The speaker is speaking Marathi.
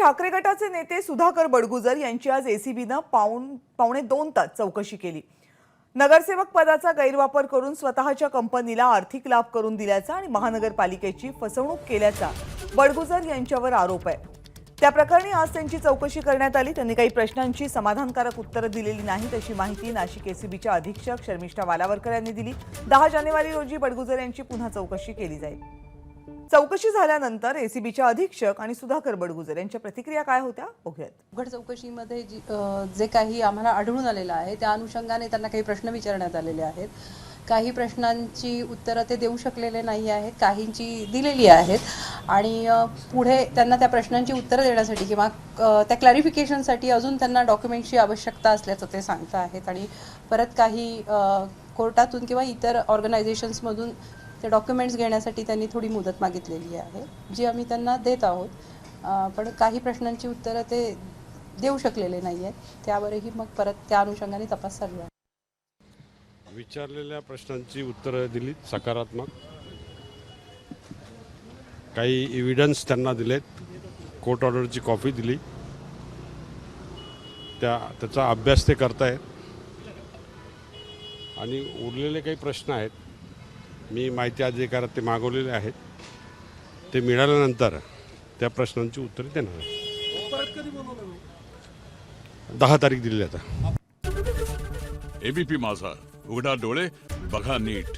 ठाकरे गटाचे नेते सुधाकर बडगुजर यांची आज एसीबीनं पावणे 2 तास चौकशी केली। नगरसेवक पदाचा गैरवापर करून स्वतःच्या कंपनीला आर्थिक लाभ करून दिल्याचा आणि महानगरपालिकेची फसवणूक केल्याचा बडगुजर यांच्यावर आरोप आहे। त्या प्रकरणी आज त्यांची चौकशी करण्यात आली। त्यांनी काही प्रश्नांची समाधानकारक उत्तरं दिलेली नाहीत अशी माहिती नाशिक एसीबीच्या अधीक्षक शर्मिष्ठा वालावरकर यांनी दिली। 10 जानेवारी रोजी बडगुजर यांची पुन्हा चौकशी केली जाईल। चौकशी झाल्यानंतर एसीबीच्या अधीक्षक आणि सुधाकर बडगुजर यांच्या प्रतिक्रिया काय होत्या बघूयात। उघड चौकशीमध्ये जे काही आम्हाला आढळून आलेलं आहे त्या अनुषंगाने त्यांना काही प्रश्न विचारण्यात आलेले आहेत। काही प्रश्नांची उत्तरं ते देऊ शकलेले नाही आहेत, काहींची दिलेली आहेत आणि पुढे त्यांना त्या प्रश्नांची उत्तरं देण्यासाठी किंवा त्या क्लॅरिफिकेशनसाठी अजून त्यांना डॉक्युमेंटची आवश्यकता असल्याचं ते सांगत आहेत आणि परत काही कोर्टातून किंवा इतर ऑर्गनायझेशन्समधून ते डॉक्युमेंट्स घेण्यासाठी त्यांनी थोडी मुदत मागितलेली आहे, जी आम्ही त्यांना देत आहोत। पण काही प्रश्नांची उत्तरं ते देऊ शकलेले नाही आहेत, त्यावरही मग परत त्या अनुषंगाने तपास चालू आहे। विचारलेल्या प्रश्नांची उत्तरं दिली सकारात्मक, काही एव्हिडन्स त्यांना दिलेत, कोर्ट ऑर्डरची कॉपी दिली, त्याचा अभ्यास ते करतायत आणि उरलेले काही प्रश्न आहेत, मी माहिती अधिकारात ते मागवलेले आहेत, ते मिळाल्यानंतर त्या प्रश्नांची उत्तरे देणार आहे। 10 तारीख दिली आता। एबीपी माझा, उघडा डोळे बघा नीट।